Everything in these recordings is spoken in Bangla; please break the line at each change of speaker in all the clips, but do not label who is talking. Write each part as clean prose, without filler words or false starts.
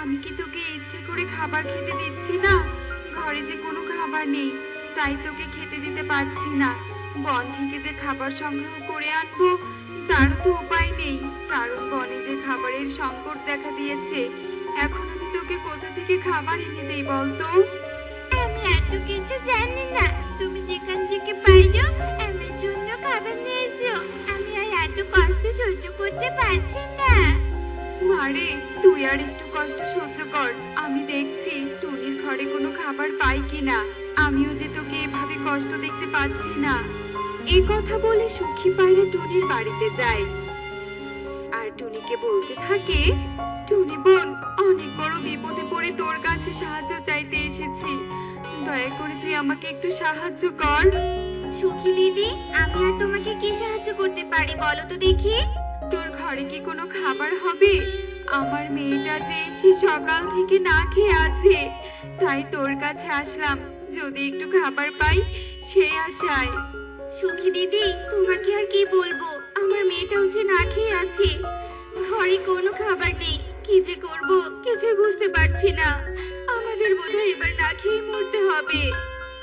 আমি কি তোকে ইচ্ছে করে খাবার খেতে দিচ্ছি না? ঘরে যে কোনো খাবার নেই, তাই তোকে খেতে দিতে পারছি না। বন থেকে যে খাবার সংগ্রহ করে আনবো তারও তো উপায় নেই, কারণ বনে যে খাবারের সংকট দেখা দিয়েছে। এখন আমি তোকে কোথা থেকে খাবার এনে দেই বলতো?
আমি এত কিছু জানি না। তুমি যেখান থেকে পাইছো আমার জন্য খাবার নিয়ে এসো। আমি আর এত কষ্ট সহ্য করতে পারছি না।
মারে, তুই আর একটু কষ্ট সহ্য কর, আমি দেখছি টুনির ঘরে কোনো খাবার পাই কিনা। আমিও যে তোকে এভাবে কষ্ট দেখতে পাচ্ছি না। এই কথা বলে সখী পায়রা টুনির বাড়িতে যায় আর টুনিকে বলতে থাকে, টুনি বোন, অনেক বড় বিপদে পড়ে তোর কাছে সাহায্য চাইতে এসেছি। দয়া করে তুই আমাকে একটু সাহায্য কর।
সুখী দিদি, আমি আর তোমাকে কি সাহায্য করতে পারি বলো তো দেখি?
তোর ঘরে কি কোনো খাবার হবে? আমার মেয়েটা যে সে সকাল থেকে না খেয়ে আছে, তাই তোর কাছে আসলাম, যদি একটু খাবার পাই সেই আশায়।
সুখী দিদি, তোমাকে আর কি বলবো, আমার মেয়েটাও যে না খেয়ে আছে, ঘরে কোনো খাবার নেই। কি যে করব কিছুই বুঝতে পারছি না। আমাদের বোধহয় এবার না খেয়ে মরতে হবে।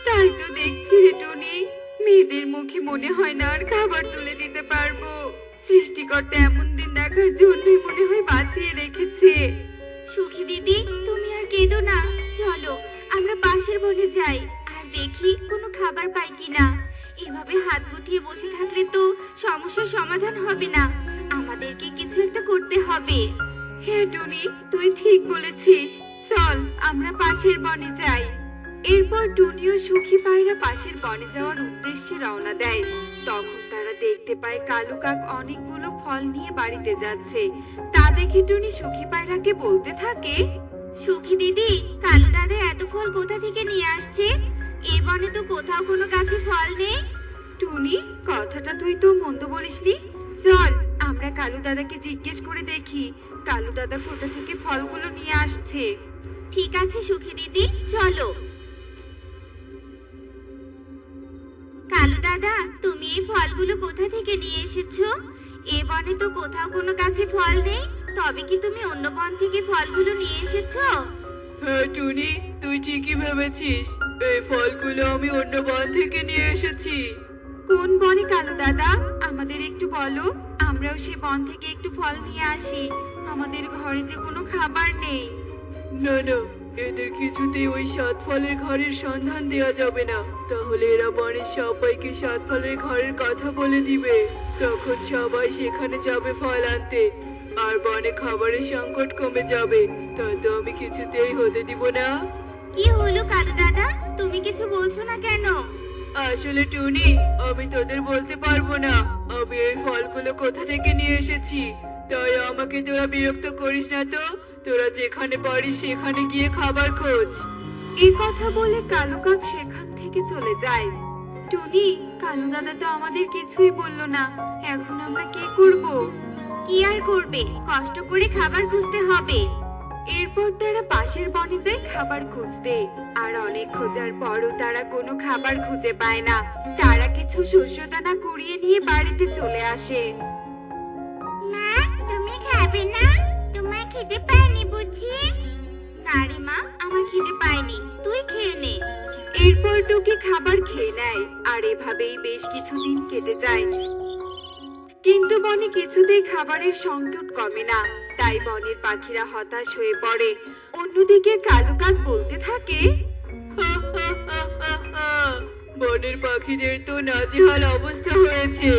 তাই তো দেখছি রে টুনি, মেয়েদের মুখে মনে হয় না আর খাবার তুলে দিতে পারবো। সৃষ্টিকর্তা এমন দিন দেখার জন্যই মনে হয় বাঁচিয়ে রেখেছে।
সুখী দিদি, তুমি আর কেঁদো না, চলো আমরা পাশের বনে যাই আর দেখি কোনো খাবার পাই কিনা। এভাবে হাত গুটিয়ে বসে থাকলে তো সমস্যার সমাধান হবে না, আমাদেরকে কিছু একটা করতে হবে।
হ্যাঁ টুনি, তুই ঠিক বলেছিস, চল আমরা পাশের বনে যাই। এরপর টুনি ও সুখী পায়রা পাশের বনে যাওয়ার উদ্দেশ্যে রওনা দেয়। তখন তারা দেখতে পায় কালু কাক অনেকগুলো ফল নিয়ে বাড়িতে যাচ্ছে। তা দেখে টুনি সুখী পায়রাকে বলতে থাকে,
সুখী দিদি, কালু দাদা এত ফল কোথা থেকে নিয়ে আসছে? এ বনে তো কোথাও কোনো গাছে ফল নেই।
টুনি, কথাটা তুই তো মন্দ বলিসনি। চল আমরা কালু দাদাকে জিজ্ঞেস করে দেখি কালু দাদা কোথা থেকে ফলগুলো নিয়ে আসছে।
ঠিক আছে সুখী দিদি, চলো। কালু দাদা, তুমি এই ফলগুলো কোথা থেকে নিয়ে এসেছো? এ বনে তো কোথাও কোনো গাছে ফল নেই, তবে কি তুমি অন্য বন থেকে ফলগুলো নিয়ে এসেছো?
হ্যাঁ টুনি, তুই ঠিকই ভেবেছিস, এই ফলগুলো আমি অন্য বন থেকে নিয়ে এসেছি। কোন বনে কালু দাদা, আমাদের একটু বলো, আমরাও সেই বন থেকে একটু ফল নিয়ে আসি। আমাদের ঘরে যে কোনো খাবার নেই। না না, এদের কিছুতেই ওই সাত ফলের ঘরের সন্ধান দেওয়া যাবে না, তাহলে এরা বনের সবাইকে সাত ফলের ঘরের কথা বলে দিবে। তখন সবাই সেখানে যাবে ফল আনতে, আর বনে খাবারের সংকট কমে যাবে। তা তো আমি কিছুতেই হতে দিব না।
কি হলো কালু দাদা, তুমি কিছু বলছো না কেন?
আসলে টুনি, আমি তোদের বলতে পারবো না আমি এই ফলগুলো কোথা থেকে নিয়ে এসেছি, তাই আমাকে তোরা বিরক্ত করিস না তো। তোরা যেখানে পারিস সেখানে গিয়ে খাবার খোঁজ। এই কথা বলে কালু কাক সেখান থেকে চলে যায়। টুনি, কালু দাদা তো আমাদের কিছুই বললো না, এখন আমরা কি করব?
কি আর করবে, কষ্ট করে খাবার খুঁজতে হবে।
এরপর তারা পাশের বনে যায় খাবার খুঁজতে, আর অনেক খোঁজার পরও তারা কোনো খাবার খুঁজে পায় না। তারা কিছু শস্য দানা কুড়িয়ে নিয়ে বাড়িতে চলে আসে।
মা, তুমি খাবে না? তোমার খিদে পায়নি বুঝি? না রে মা, আমার খিদে পায়নি, তুই খেয়ে নে।
এরপর টুকি খাবার খেয়ে নেয়, আর এভাবেই বেশ কিছুদিন কেটে যায়। কিন্তু বনে কিছুতেই খাবারের সংকট কমে না, তাই বনের পাখিরা হতাশ হয়ে পড়ে। অন্যদিকে কালু কাক বলতে থাকে, বনের পাখিদের তো নাজেহাল অবস্থা হয়েছে,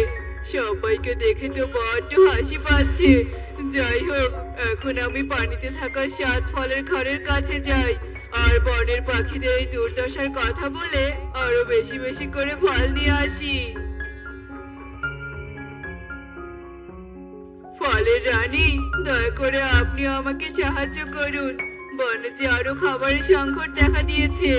সবাইকে দেখে তো বড্ড হাসি পাচ্ছে। যাই হোক, এখন আমি পানিতে থাকা সাত ফলের ঘরের কাছে যাই, আর বনের পাখিদের এই দুর্দশার কথা বলে আরো বেশি বেশি করে ফল নিয়ে আসি। ফলের রানী, দয়া করে আপনি আমাকে সাহায্য করুন, বনে যে আরো খাবারের সংকট দেখা দিয়েছে।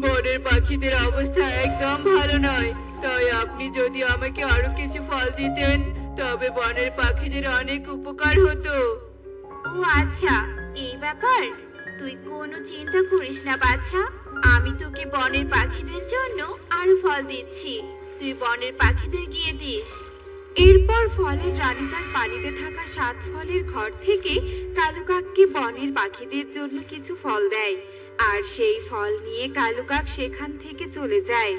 বনের পাখিদের অবস্থা একদম ভালো নয়, তাই আপনি যদি আমাকে আরো কিছু ফল দিতেন তবে বনের পাখিদের অনেক উপকার হতো।
ও আচ্ছা, এই ব্যাপার। তুই কোনো চিন্তা করিস না বাছা, আমি তোকে বনের পাখিদের জন্য আরো ফল দিচ্ছি, তুই বনের পাখিদের গিয়ে দিস।
এরপর ফলের রানী তার পানিতে থাকা 7 ফলের ঘর থেকে কালু কাককে বনের পাখিদের জন্য কিছু ফল দেয়। আর সেই ফল নিয়ে কালু কাক সেখান থেকে চলে যায়।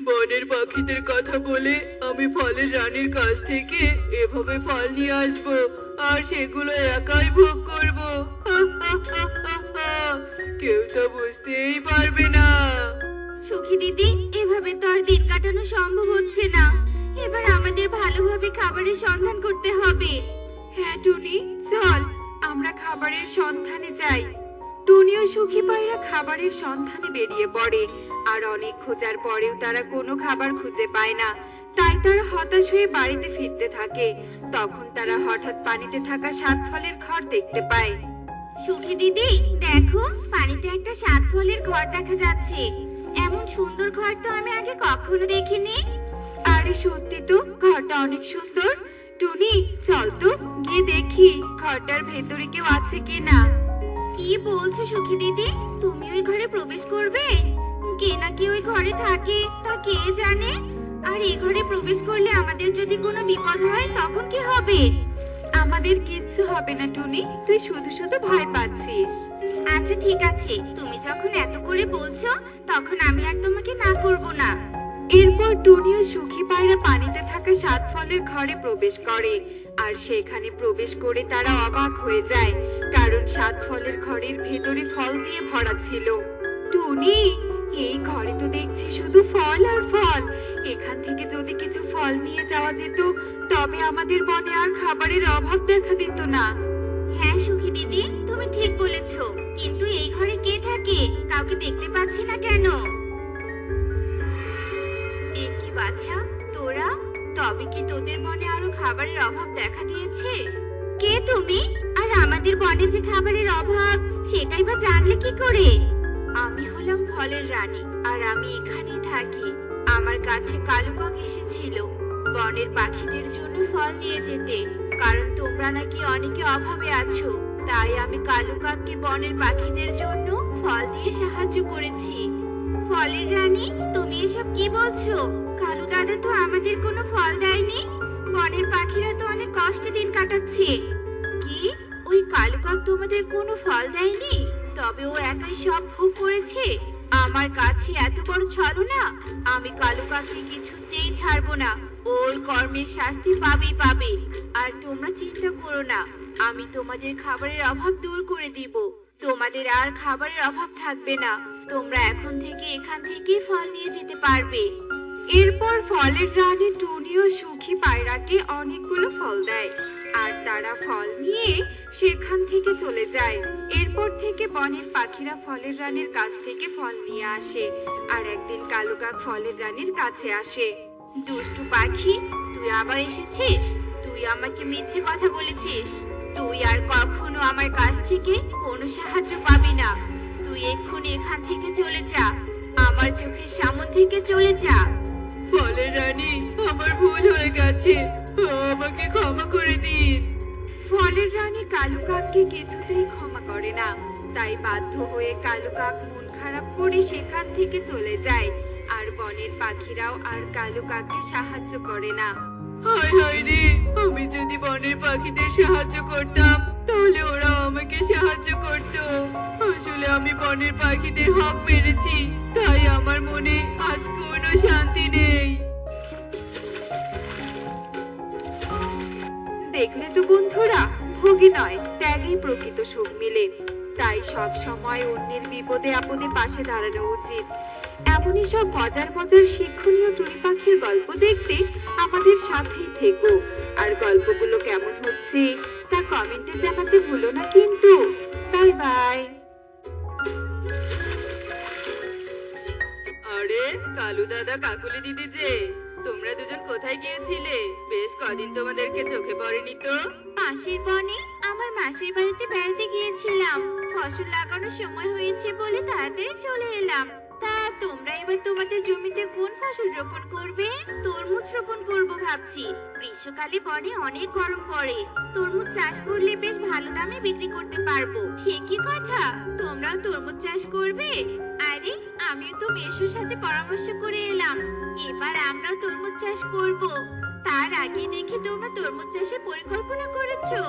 বনের পাখিদের কথা বলে আমি ফলের রানীর কাছ থেকে এভাবে ফল নিয়ে আসবো, আর সেগুলো একাই ভোগ করব। কেউ তো বুঝতেই পারবে না।
সুখী দিদি, এভাবে তো আর দিন কাটানো সম্ভব হচ্ছে না। এবার আমাদের ভালোভাবে খাবারের সন্ধান করতে হবে।
হ্যাঁ টুনি, চল আমরা খাবারের সন্ধানে যাই। টুনি ও সুখী পায়রা খাবারের সন্ধানে বেরিয়ে পড়ে। আর অনেক খোঁজার পরেও তারা কোনো খাবার খুঁজে পায় না। তাই তারা হতাশ হয়ে বাড়িতে ফিরতে থাকে। তখন তারা হঠাৎ পানিতে থাকা 7 ফলের ঘর দেখতে পায়।
সুখী দিদি, দেখো পানিতে একটা 7 ফলের ঘর দেখা যাচ্ছে। এমন সুন্দর ঘর তো আমি আগে কখনো দেখিনি।
আরে সত্যি তো, ঘরটা অনেক সুন্দর। টুনি, চল তো গিয়ে দেখি ঘরটার ভেতরে কেউ আছে কিনা।
কি বলছো সুখী দিদি? তুমি ওই ঘরে প্রবেশ করবে? কে নাকি ওই ঘরে থাকে তা কে জানে। আর এই ঘরে প্রবেশ করলে আমাদের যদি কোনো বিপদ হয় তখন কি হবে?
আমাদের কিচ্ছু হবে না টুনি, তুই শুধু শুধু ভয় পাচ্ছিস।
আচ্ছা ঠিক আছে, তুমি যখন এত করে বলছো তখন আমি আর তোমাকে না করব না।
এরপর টুনি ও সুখী পায়রা পানিতে থাকা 7 ফলের ঘরে প্রবেশ করে। আর সেখানে প্রবেশ করে তারা অবাক হয়ে যায়, কারণ 7 ফলের ঘরের ভেতরে ফল দিয়ে ভরা ছিল। টুনি, এই ঘরে তো দেখছি শুধু ফল আর ফল। এখান থেকে যদি কিছু ফল নিয়ে যাওয়া যেত তবে আমাদের বনে আর খাবারের অভাব দেখা দিত না।
হ্যাঁ সুখী দিদি, তুমি ঠিক বলেছো। কিন্তু এই ঘরে কে থাকে? কাউকে দেখতে পাচ্ছি না কেন? এ কি বাছা, তোরা? তবে কি তোদের বনে আরো খাবারের অভাব দেখা দিয়েছে? কে তুমি? আর আমাদের বনে যে খাবারের অভাব সেটাই বা জানলে কি করে? আমি হলাম ফলের রানী, আর আমি এখানেই থাকি। আমার কাছে কালু কাক এসেছিল বনের পাখিদের জন্য ফল নিয়ে যেতে, কারণ তোমরা নাকি অনেকে অভাবে আছো। তাই আমি কালু কাককে বনের পাখিদের জন্য ফল দিয়ে সাহায্য করেছি। ফলের রানী, তুমি এসব কি বলছো? কালু দাদা তো আমাদের কোনো ফল দেয়নি। বনের পাখিরা তো অনেক কষ্টে দিন কাটাচ্ছে। কি? ওই কালু কাক তোমাদের কোনো ফল দেয়নি? তবে ও একাই সব ভোগ করেছে? আমার কাছে এত বড় ছলনা! আমি কালু কাককে কিছুতেই ছাড়বো না। ওর কর্মের শাস্তি পাবেই পাবে। আর তোমরা চিন্তা করো না, আমি তোমাদের খাবারের অভাব দূর করে দিব। তোমাদের আর খাবারের অভাব থাকবে না। তোমরা এখন থেকে এখান থেকে ফল নিয়ে যেতে পারবে।
এরপর ফলের রানী টুনি ও সুখী পায়রাকে অনেকগুলো ফল দেয়। আর তারা ফল নিয়ে সেখান থেকে চলে যায়। এরপর থেকে বনের পাখিরা ফলের রানীর কাছ থেকে ফল নিয়ে আসে। আর একদিন কালু কাক ফলের রানীর কাছে আসে।
দুষ্টু পাখি, তুই আবার এসেছিস? তুই আমাকে মিথ্যে কথা বলেছিস। তুই আর কখনো আমার কাছ থেকে কোনো সাহায্য পাবি না। তুই এক্ষুনি এখান থেকে চলে যা। আমার চোখের সামনে থেকে চলে যা।
ফলের রানী, আমার ভুল হয়ে গেছে, আমাকে ক্ষমা করে দিন। ফলের রানী কালু কাককে কিছুতেই ক্ষমা করে না। তাই বাধ্য হয়ে কালু কাক মন খারাপ করে সেখান থেকে চলে যায়। আর বনের পাখিরাও আর কালু কাককে সাহায্য করে না। হায় হায় রে, আমি যদি বনের পাখিদের সাহায্য করতাম তাহলে ওরা আমাকে সাহায্য করত। আসলে আমি বনের পাখিদের হক মেরেছি, তাই আমার মনে আজ কোনো শান্তি নেই। দেখলে তো বন্ধুরা, ভোগে নয় ত্যাগেই প্রকৃত সুখ মিলে। তাই সব সময় অন্যের বিপদে আপদে পাশে দাঁড়ানো উচিত। এমনই সব মজার মজার শিক্ষণীয় টুনি পাখির গল্প দেখতে আমাদের সাথেই থেকো। আর গল্পগুলো কেমন হচ্ছে তা কমেন্টে জানাতে ভুলো না কিন্তু। Bye bye. আরে কালু দাদা, কাকুলি দিদি যে, তোমরা দুজন কোথায় গিয়েছিলে? বেশ কদিন তোমাদেরকে চোখে পড়েনি তো।
পাশের বনে আমার মাসির বাড়িতে বেড়াতে গিয়েছিলাম। ফসল লাগানোর সময় হয়েছে বলে তাড়াতাড়ি চলে এলাম। তা তোমরা এবার তোমাদের জমিতে কোন ফসল রোপণ করবে? তরমুজ রোপণ করব ভাবছি। গ্রীষ্মকালে বনে অনেক গরম পড়ে। তরমুজ চাষ করলে বেশ ভালো দামে বিক্রি করতে পারবো। সে কি কথা, তোমরাও তরমুজ চাষ করবে? আরে আমিও তো মেসোর সাথে পরামর্শ করে এলাম। এবার আমরাও তরমুজ চাষ করব। তার আগে দেখি তোমরা তরমুজ চাষের পরিকল্পনা করেছো।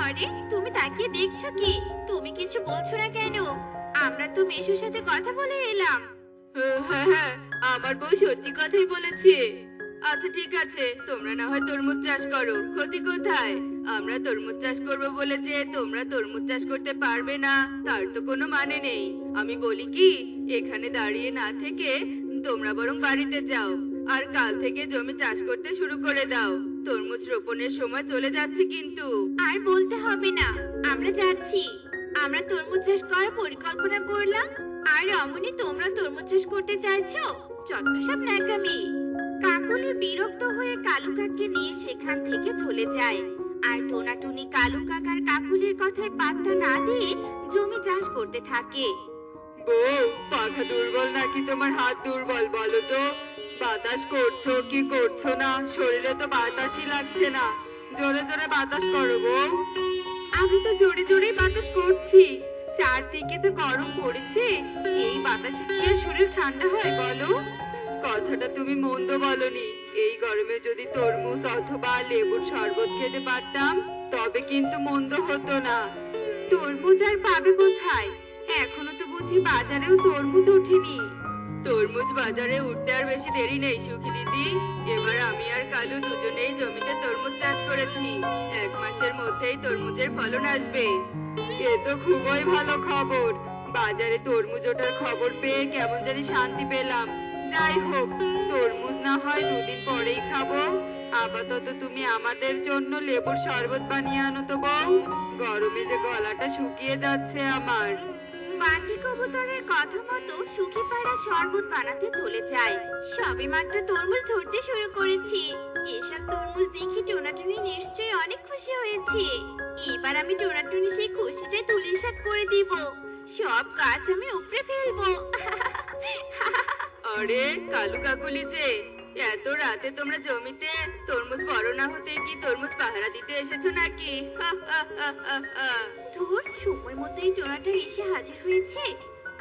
আরে তুমি তাকিয়ে দেখছো কি? তুমি কিছু বলছো না কেন? আমরা তো মেশুর সাথে কথা বলে এলাম।
হ্যাঁ হ্যাঁ, আমার বউ সত্যি কথাই বলেছে। আচ্ছা ঠিক আছে, তোমরা না হয় তরমুজ চাষ করো, ক্ষতি কোথায়? আমরা তরমুজ চাষ করবো বলে যে তোমরা তরমুজ চাষ করতে পারবে না তার তো কোনো মানে নেই। আমি বলি কি, এখানে দাঁড়িয়ে না থেকে তোমরা বরং বাড়িতে যাও আর কাল থেকে জমি চাষ করতে শুরু করে দাও। তরমুজ রোপণের সময় চলে যাচ্ছে কিন্তু।
আর বলতে হবে না, আমরা যাচ্ছি। আমরা তরমুজ চাষ করার পরিকল্পনা করলাম, আর অমনি তোমরা তরমুজ চাষ করতে চাইছো? যত সব ন্যাকামি। কাকুলি বিরক্ত হয়ে কালু কাককে নিয়ে সেখান থেকে চলে যায়। আর টোনাটুনি কালু কাকার কাকুলির কথায় পাত্তা না দিয়ে জমি চাষ করতে থাকে।
বউ, পাখা দুর্বল নাকি তোমার হাত দুর্বল বলো তো? বাতাস করছো কি করছো না? শরীরে তো বাতাসই লাগছে না। জোরে জোরে বাতাস করো বউ। আমি তো জোরে জোরেই বাতাস করছি। চারদিকে যে গরম পড়েছে, এই বাতাসে কি আর শরীর ঠান্ডা হয় বলো? কথাটা তুমি মন্দ বলনি। এই গরমে যদি তরমুজ অথবা লেবুর শরবত খেতে পারতাম তবে কিন্তু মন্দ হতো না। তরমুজ আর পাবে কোথায়? এখনো তো বুঝি বাজারেও তরমুজ ওঠেনি। তরমুজ বাজারে উঠতে আর বেশি দেরি নেই সুখী দিদি। এবার আমি আর কালু দুজনেই জমিতে তরমুজ চাষ করেছি। 1 মাসের মধ্যেই তরমুজের ফলন আসবে। এ তো খুবই ভালো খবর। বাজারে তরমুজ ওঠার খবর পেয়ে কেমন জানি শান্তি পেলাম। যাই হোক, তরমুজ না হয় 2 দিন পরেই খাবো। আপাতত তুমি আমাদের জন্য লেবুর শরবত বানিয়ে আনো তো বউ। গরমে যে গলাটা শুকিয়ে যাচ্ছে আমার।
বান্টি কবুতরের কথা মতো সুখী পাড়া শরবত বানাতে চলে যায়। সবে মাত্র তরমুজ ধরতে শুরু করেছি। এসব তরমুজ দেখে টোনাটুনি নিশ্চয়ই অনেক খুশি হয়েছে। এবার আমি টোনাটুনি সেই খুশিটাই তুলিসাৎ করে দিব। সব গাছ আমি উপড়ে ফেলবো।
আরে কালু কাকুলি যে, এত রাতে তোমরা জমিতে তরমুজ বড় না হতে কি তরমুজ পাহারা দিতে এসেছো নাকি?
ধুর, সময় মতোই টোনাটা এসে হাজির হয়েছে।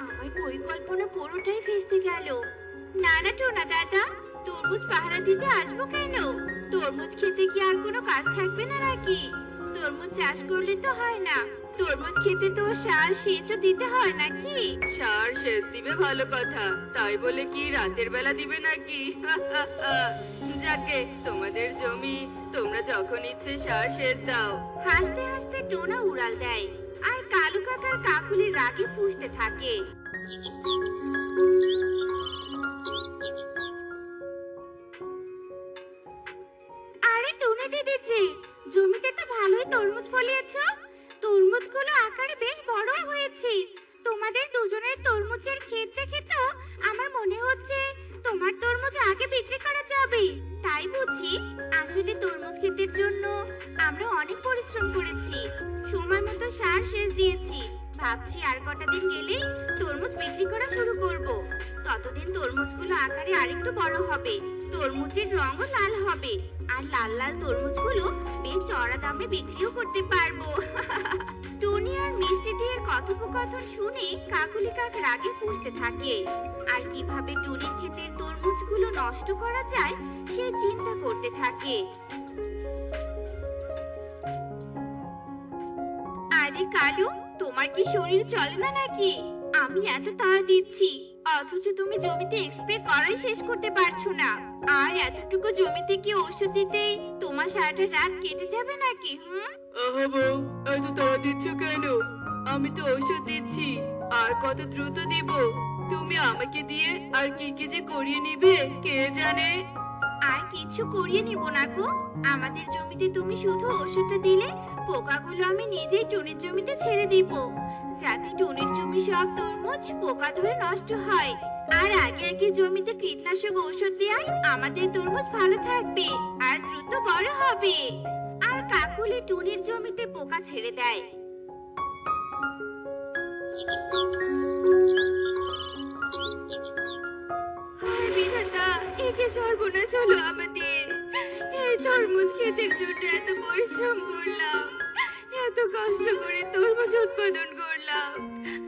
আমার পরিকল্পনা পুরোটাই ভেস্তে গেল। না না টোনা দাদা, তরমুজ পাহারা দিতে আসবো কেন? তরমুজ খেতে কি আর কোনো কাজ থাকবে না নাকি? তরমুজ চাষ করলে তো হয় না, তরমুজ খেতে তো সার সেচও দিতে হয় নাকি?
সার সেচ দিবে ভালো কথা, তাই বলে কি রাতের বেলা দিবে নাকি? যাকে তোমাদের জমি, তোমরা যখন ইচ্ছে সার সেচ দাও।
হাসতে হাসতে টোনা উড়াল দেয়, আর কালু কাকার কাকুলি রাগে ফুঁসতে থাকে। আরে টোনা দিদিজি, জমিতে তো ভালোই তরমুজ ফলিয়েছো। তরমুজগুলো আকারে বেশ বড় হয়েছে। তোমাদের দুজনের তরমুজের ক্ষেত দেখে তো আমার মনে হচ্ছে তোমার তরমুজ আগে বিক্রি করা যাবে। তাই বুঝি? আসলে তরমুজ ক্ষেতের জন্য আমরা অনেক পরিশ্রম করেছি, সময় মতো সার সেচ দিয়েছি। ভাবছি আর কটা দিন গেলেই তরমুজ বিক্রি করা শুরু করব। ততদিন তরমুজগুলো আকারে আরেকটু বড় হবে, তরমুজের রঙও লাল হবে, আর লাল লাল তরমুজগুলো বেশ চড়া দামে বিক্রিও করতে পারবো। টনি আর মিষ্টি দিয়ের কথোপকথন শুনে কাকুলি কাক রাগে ফুঁসতে থাকে, আর কিভাবে টনির ক্ষেতের তরমুজগুলো নষ্ট করা যায় সে চিন্তা করতে থাকে। আরে কালু, তোমার কি শরীর চলে না নাকি? আমি এত তাড়া দিচ্ছি, অথচ তুমি জমিতে স্প্রে করাই শেষ করতে পারছো না। আর এতটুকু জমিতে কি ওষুধ দিতেই তোমার সারাটা রাত কেটে যাবে নাকি?
আহা বউ, এত তাড়া দিচ্ছ কেন? আমি তো ঔষধ দিচ্ছি, আর কত দ্রুত দিব? তুমি আমাকে দিয়ে আর কি কি যে করিয়ে নিবে কে জানে।
আর কিছু করিয়ে নিব না গো। আমাদের জমিতে তুমি শুধু ওষুধটা দিলে পোকাগুলো আমি নিজেই টুনির জমিতে ছেড়ে দিব, যাতে টুনির জমি সব তরমুজ পোকা ধরে নষ্ট হয়। আর আগে আগে জমিতে কীটনাশক ঔষধ দেওয়ায় আমাদের তরমুজ ভালো থাকবে আর দ্রুত বড় হবে। আর কাকুলি টুনির জমিতে পোকা ছেড়ে দেয়।
হায় বিধাতা, একে সর্বনাশ হলো আমাদের। এই তরমুজ ক্ষেতের জন্য এত পরিশ্রম করলাম, এত কষ্ট করে তরমুজ উৎপাদন করলাম,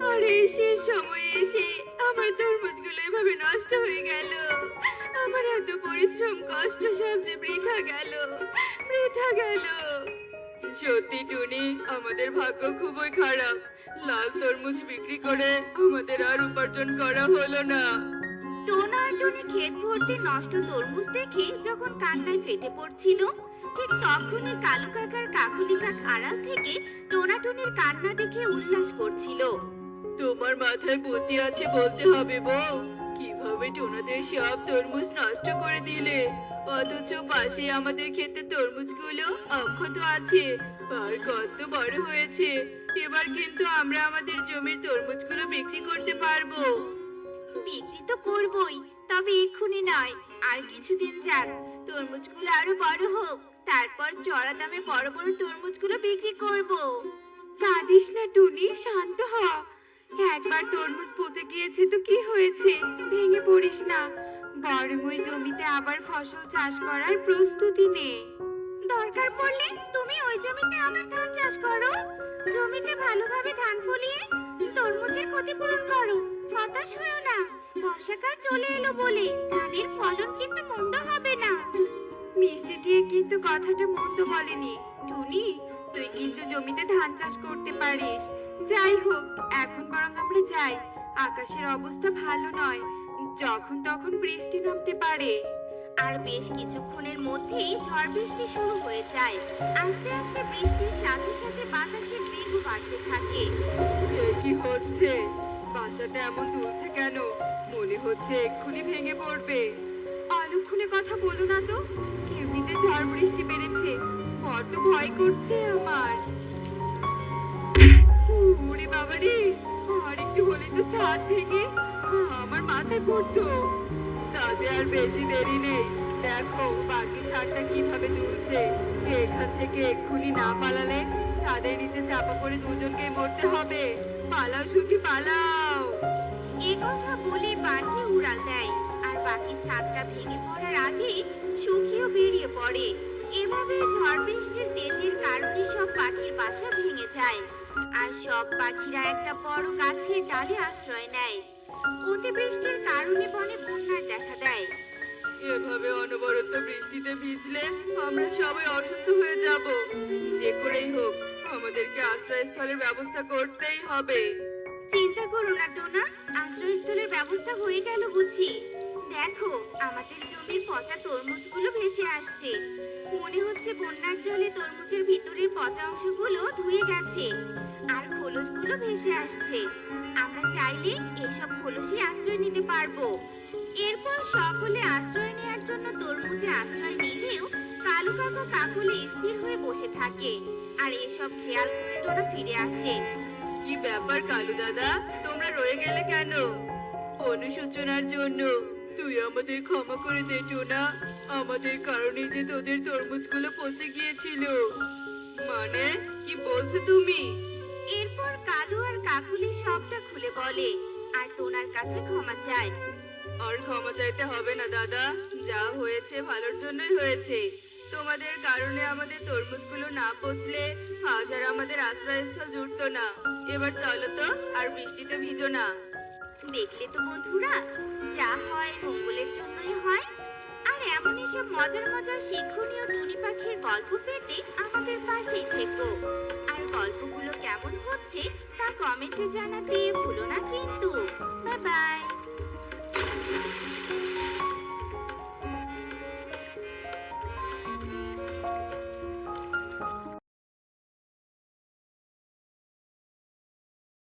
আর এই শেষ সময়ে এসে আমার তরমুজগুলো এভাবে নষ্ট হয়ে গেল। আমার এত পরিশ্রম কষ্ট সব যে বৃথা গেল, বৃথা গেল। সত্যি টুনি, আমাদের ভাগ্য খুবই খারাপ। লাল তরমুজ বিক্রি করে আমাদের আর উপার্জন করা হলো না।
টোনা আর টুনি ক্ষেত ভর্তি নষ্ট তরমুজ দেখে যখন কান্নায় ফেটে পড়ছিল, ঠিক তখনই কালু কাকার কাকুলি কাক আড়াল থেকে টোনা টুনির কান্না দেখে উল্লাস করছিল।
তোমার মাথায় বুদ্ধি আছে বলতে হবে বউ। কিভাবে টোনাদের সব তরমুজ নষ্ট করে দিলে, অথচ পাশে আমাদের ক্ষেতে তরমুজগুলো অক্ষত আছে আর কত বড় হয়েছে। এবার কিন্তু আমরা আমাদের জমির তরমুজগুলো বিক্রি করতে পারবো।
বিক্রি তো করবই, তবে এক্ষুনি নয়, আর কিছুদিন যাক, তরমুজগুলো আরো বড় হোক, তারপর চড়া দামে বড় বড় তরমুজগুলো বিক্রি করব।
কাঁদিস না টুনি, শান্ত হ। একবার তরমুজ পচে গিয়েছে তো কি হয়েছে, ভেঙে পড়িস না। বরং ওই জমিতে আবার ফসল চাষ করার প্রস্তুতি নে।
দরকার পড়লে তুমি ওই জমিতে আবার ধান চাষ করো, জমিতে ভালোভাবে ধান ফলিয়ে তরমুজের ক্ষতিপূরণ করো। হতাশ হয়ো না, বর্ষাকাল চলে এলো বলে ধানের ফলন কিন্তু মন্দ হবে না।
মিষ্টি দিয়ে কিন্তু কথাটা মন্দ বলেনি টুনি। তুই কিন্তু জমিতে ধান চাষ করতে পারিস। যাই হোক, এখন বরং আমরা যাই। আকাশের অবস্থা ভালো নয়, যখন তখন বৃষ্টি নামতে পারে।
আর বেশ কিছুক্ষণের মধ্যেই ঝড় বৃষ্টি শুরু হয়ে যায়। আস্তে আস্তে বৃষ্টির সাথে সাথে বাতাসের বেগও বাড়তে থাকে।
এ কি হচ্ছে? বাসাটা এমন দুলছে কেন? মনে হচ্ছে এক্ষুনি ভেঙে পড়বে। অলক্ষণে কথা বলো না তো, এমনিতে ঝড় বৃষ্টি বেড়েছে, বড্ড ভয় করছে আমার। ওরে বাবারে, আর একটু হলে তো ছাদ ভেঙে আমার মাথায় পড়তো। তাতে আর বেশি দেরি নেই, দেখো বাকি ছাদটা কিভাবে দুলছে। এখান থেকে এক্ষুনি না পালালে ছাদের নিচে চাপা পড়ে দুজনকেই মরতে হবে। পালাও সুখী, পালাও।
এ কথা বলে বাঁধি উড়াল দেয়, আর বাকি ছাদটা ভেঙে পড়ার আগে সুখিও বেরিয়ে পড়ে। এভাবে ঝড় বৃষ্টির তেজের কারণে সব পাখির বাসা ভেঙে যায়, আর সব পাখিরা একটা বড় গাছের ডালে আশ্রয় নেয়। অতিবৃষ্টির কারণে বনে বন্যার দেখা দেয়।
এভাবে অনবরত বৃষ্টিতে ভিজলে আমরা সবাই অসুস্থ হয়ে যাব। যে করেই হোক আমাদেরকে আশ্রয়স্থলের ব্যবস্থা করতেই হবে।
চিন্তা করো না টোনা, আশ্রয়স্থলের ব্যবস্থা হয়ে গেল বুঝি। দেখো, আমাদের জমির পচা তরমুজগুলো ভেসে আসছে। মনে হচ্ছে বন্যার জলে তরমুজের ভিতরের পচা অংশগুলো ধুয়ে গেছে, আর খোলসগুলো ভেসে আসছে। আমরা চাইলে এইসব খোলসে আশ্রয় নিতে পারবো। এরপর সকলে আশ্রয় নেওয়ার জন্য তরমুজে আশ্রয় নিলেও কালু কাকা কাকুলি স্থির হয়ে বসে থাকে, আর এসব খেয়াল করে টোনা ফিরে আসে।
কি ব্যাপার কালু দাদা, তোমরা রয়ে গেলে কেন? অনুশোচনার জন্য তুই আমাদের ক্ষমা করে দে টোনা। আমাদের কারণে যে তোদের তরমুজগুলো পচে গিয়েছিল। মানে কি বলছো তুমি?
এরপর কালু আর কাকুলি সবটা খুলে বলে, আর টোনার কাছে ক্ষমা চায়।
আর ক্ষমা চাইতে হবে না দাদা, যা হয়েছে ভালোর জন্যই হয়েছে। তোমাদের কারণে আমাদের তরমুজগুলো না পচলে আজ আর আমাদের আশ্রয়স্থল জুটতো না। এবার চলো তো, আর বৃষ্টিতে ভিজো না।
দেখলে তো বন্ধুরা, যা হয় মঙ্গলের জন্যই হয়। আর এমনই সব মজার মজার শিক্ষণীয় টুনি পাখির গল্প পেতে আমাদের পাশেই থেকো। আর গল্পগুলো কেমন হচ্ছে তা কমেন্টে জানাতে ভুলো না কিন্তু। Bye bye.